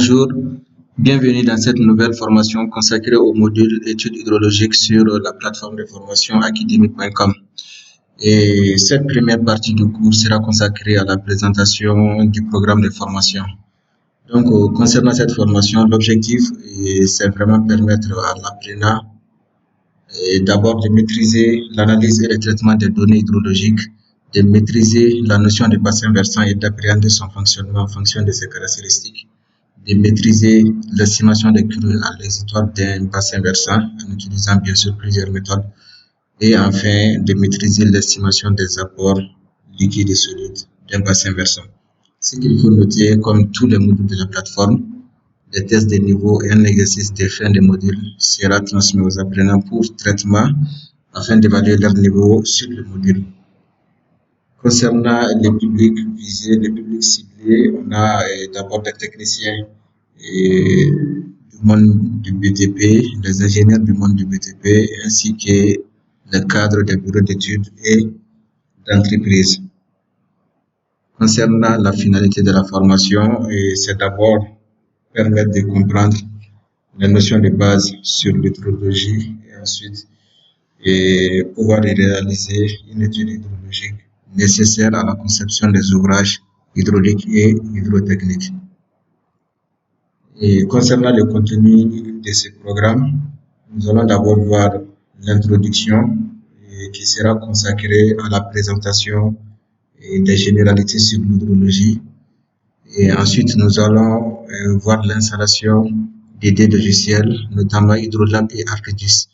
Bonjour, bienvenue dans cette nouvelle formation consacrée au module études hydrologiques sur la plateforme de formation academy.com. Et cette première partie du cours sera consacrée à la présentation du programme de formation. Donc, concernant cette formation, l'objectif c'est vraiment permettre à l'apprenant d'abord de maîtriser l'analyse et le traitement des données hydrologiques, de maîtriser la notion de bassin versant et d'appréhender son fonctionnement en fonction de ses caractéristiques, de maîtriser l'estimation des crues à l'exutoire d'un bassin versant en utilisant bien sûr plusieurs méthodes, et enfin de maîtriser l'estimation des apports liquides et solides d'un bassin versant. Ce qu'il faut noter, comme tous les modules de la plateforme, les tests de niveau et un exercice de fin de module sera transmis aux apprenants pour traitement afin d'évaluer leur niveau sur le module. Concernant les publics visés, les publics ciblés, on a d'abord des techniciens du monde du BTP, les ingénieurs du monde du BTP, ainsi que les cadres des bureaux d'études et d'entreprise. Concernant la finalité de la formation, c'est d'abord permettre de comprendre les notions de base sur l'hydrologie et ensuite pouvoir réaliser une étude hydrologique nécessaire à la conception des ouvrages hydrauliques et hydrotechniques. Et concernant le contenu de ce programme, nous allons d'abord voir l'introduction qui sera consacrée à la présentation des généralités sur l'hydrologie. Et ensuite, nous allons voir l'installation des deux logiciels, notamment Hydrolab et ArcGIS.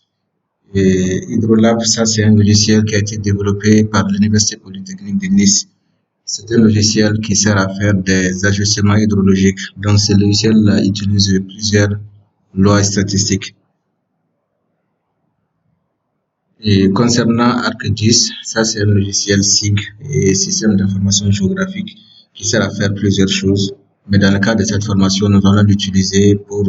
Et Hydrolab, ça c'est un logiciel qui a été développé par l'Université Polytechnique de Nice. C'est un logiciel qui sert à faire des ajustements hydrologiques. Donc, ce logiciel utilise plusieurs lois statistiques. Et concernant ArcGIS, ça c'est un logiciel SIG et système d'information géographique qui sert à faire plusieurs choses. Mais dans le cadre de cette formation, nous allons l'utiliser pour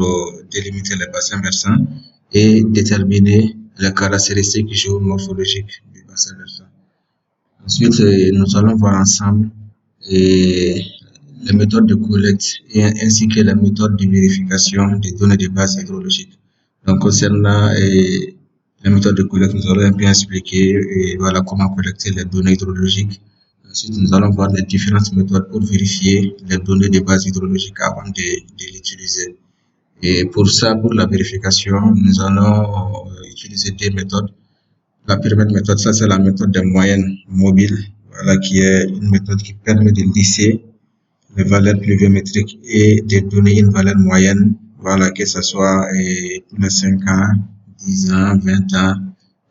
délimiter les bassins versants et déterminer les caractéristiques géomorphologiques du bassin versant. Ensuite, nous allons voir ensemble les méthodes de collecte ainsi que les méthodes de vérification des données de base hydrologiques. Donc, concernant les méthodes de collecte, nous allons un peu expliquer voilà, comment collecter les données hydrologiques. Ensuite, nous allons voir les différentes méthodes pour vérifier les données de base hydrologiques avant de l'utiliser. Et pour ça, pour la vérification, nous allons utiliser deux méthodes. La première méthode, ça c'est la méthode de moyenne mobile, voilà, qui est une méthode qui permet de lisser les valeurs pluviométriques et de donner une valeur moyenne, voilà, que ce soit tous les 5 ans, 10 ans, 20 ans,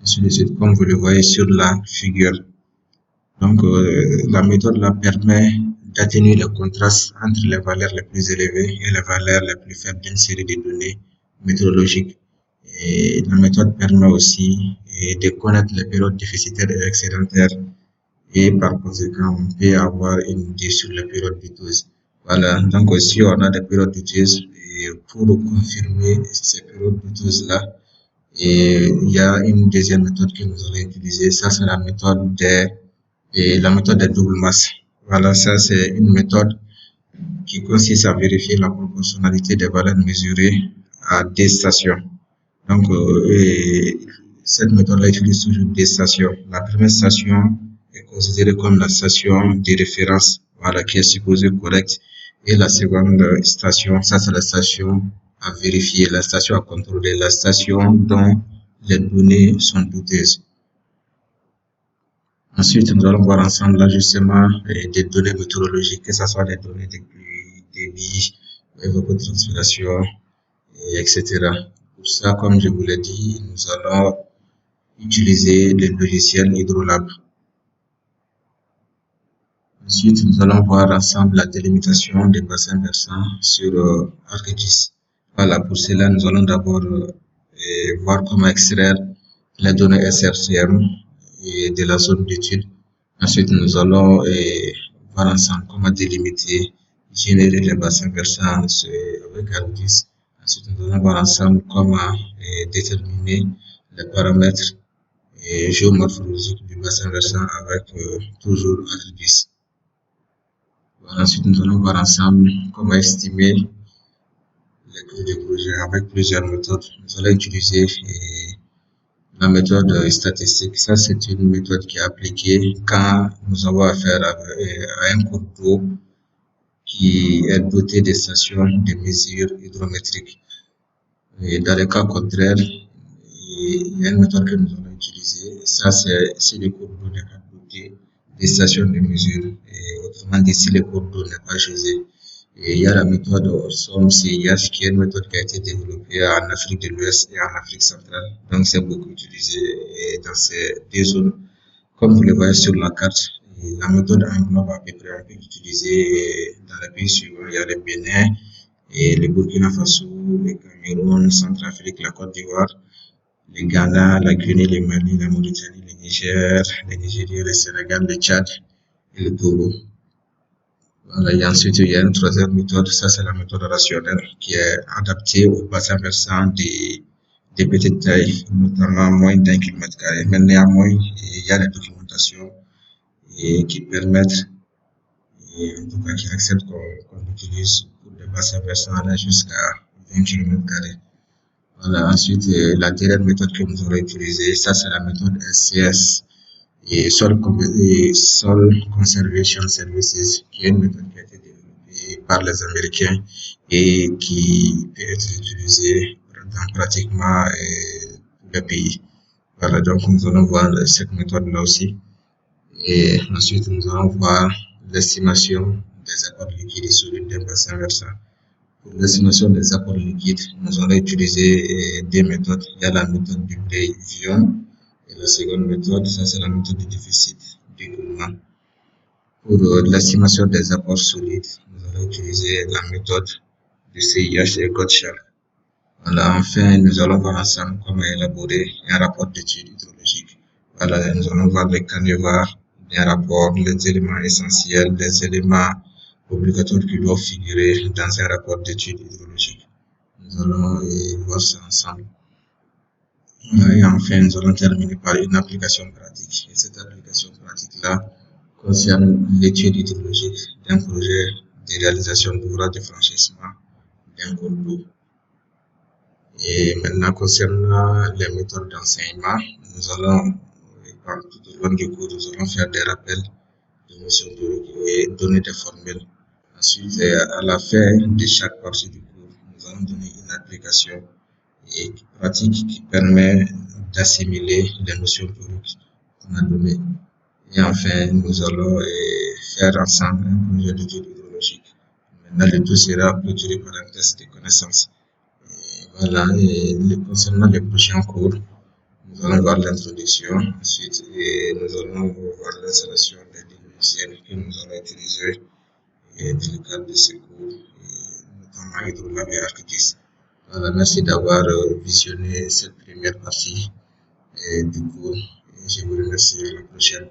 ainsi de suite, comme vous le voyez sur la figure. Donc, la méthode là permet d'atténuer le contraste entre les valeurs les plus élevées et les valeurs les plus faibles d'une série de données météorologiques. Et la méthode permet aussi de connaître les périodes déficitaires et excédentaires et par conséquent, on peut avoir une idée sur les périodes douteuses. Voilà, donc aussi on a des périodes douteuses et pour confirmer ces périodes douteuses-là, il y a une deuxième méthode que nous allons utiliser, ça c'est la méthode des doubles masses. Voilà, ça c'est une méthode qui consiste à vérifier la proportionnalité des valeurs mesurées à des stations. Donc, cette méthode-là utilise toujours des stations. La première station est considérée comme la station de référence, voilà, qui est supposée correcte. Et la seconde station, ça c'est la station à vérifier, la station à contrôler, la station dont les données sont douteuses. Ensuite, nous allons voir ensemble l'ajustement des données météorologiques, que ce soit des données de pluie, débit, évapotranspiration, etc. Pour ça, comme je vous l'ai dit, nous allons utiliser le logiciel Hydrolab. Ensuite, nous allons voir ensemble la délimitation des bassins versants sur ArcGIS. Voilà, pour cela, nous allons d'abord voir comment extraire les données SRCM et de la zone d'étude. Ensuite, nous allons voir ensemble comment délimiter, générer les bassins versants avec ArcGIS. Ensuite, nous allons voir ensemble comment déterminer les paramètres géomorphologiques du bassin versant avec toujours ArcGIS. Ensuite, nous allons voir ensemble comment estimer des projets avec plusieurs méthodes. Nous allons utiliser la méthode statistique. Ça, c'est une méthode qui est appliquée quand nous avons affaire à un cours d'eau qui est doté de stations de mesure hydrométrique. Et dans le cas contraire, il y a une méthode que nous allons utiliser. Ça, c'est si le cours d'eau n'est pas doté des stations de mesure. Et autrement dit, si le cours d'eau n'est pas gelé. Et il y a la méthode ORSOM-CIH qui est une méthode qui a été développée en Afrique de l'Ouest et en Afrique centrale. Donc, c'est beaucoup utilisé dans ces deux zones. Comme vous le voyez sur la carte, la méthode englobe à peu près, on peut l'utiliser dans les pays suivants. Il y a le Bénin, et le Burkina Faso, le Cameroun, Centrafrique, la Côte d'Ivoire, le Ghana, la Guinée, le Mali, la Mauritanie, le Niger, le Nigeria, le Sénégal, le Tchad et le Togo. Voilà, et ensuite, il y a une troisième méthode, ça c'est la méthode rationnelle qui est adaptée au bassin versant des petites tailles, notamment moins d'un kilomètre carré. Mais néanmoins, il y a des documentations qui permettent, en tout cas qui acceptent qu'on utilise pour des bassins versants allant jusqu'à 20 km². Voilà, ensuite, la dernière méthode que nous allons utiliser, ça c'est la méthode SCS, et Soil Conservation Services, qui est une méthode qui a été développée par les Américains et qui peut être utilisée dans pratiquement tous les pays. Voilà, donc nous allons voir cette méthode-là aussi. Et ensuite, nous allons voir l'estimation des apports liquides et solides d'un bassin versant. Pour l'estimation des apports liquides, nous allons utiliser deux méthodes. Il y a la méthode du Bray-Vion et la seconde méthode, ça c'est la méthode du déficit d'écoulement. Pour l'estimation des apports solides, nous allons utiliser la méthode du CIH et Gottschalk. Voilà, enfin, nous allons voir ensemble comment élaborer un rapport d'étude hydrologique. Voilà, nous allons voir les canevas d'un rapport, les éléments essentiels, les éléments obligatoires qui doivent figurer dans un rapport d'étude hydrologique. Nous allons voir ça ensemble. Et enfin, nous allons terminer par une application pratique. Et cette application pratique-là concerne l'étude hydrologique d'un projet de réalisation d'ouvrages de franchissement d'un cours d'eau. Et maintenant, concernant les méthodes d'enseignement, nous allons, tout au long du cours, nous allons faire des rappels de notions théoriques et donner des formules. Ensuite, à la fin de chaque partie du cours, nous allons donner une application et pratique qui permet d'assimiler les notions théoriques qu'on a données. Et enfin, nous allons faire ensemble un projet d'étude hydrologique. Maintenant, le tout sera clôturé par un test de connaissances. Voilà, et concernant les prochains cours, nous allons voir l'introduction, ensuite nous allons voir l'installation des logiciels que nous allons utiliser dans le cadre de ce cours, notamment Hydrolab et ArcGIS. Voilà, merci d'avoir visionné cette première partie du cours et je vous remercie. À la prochaine.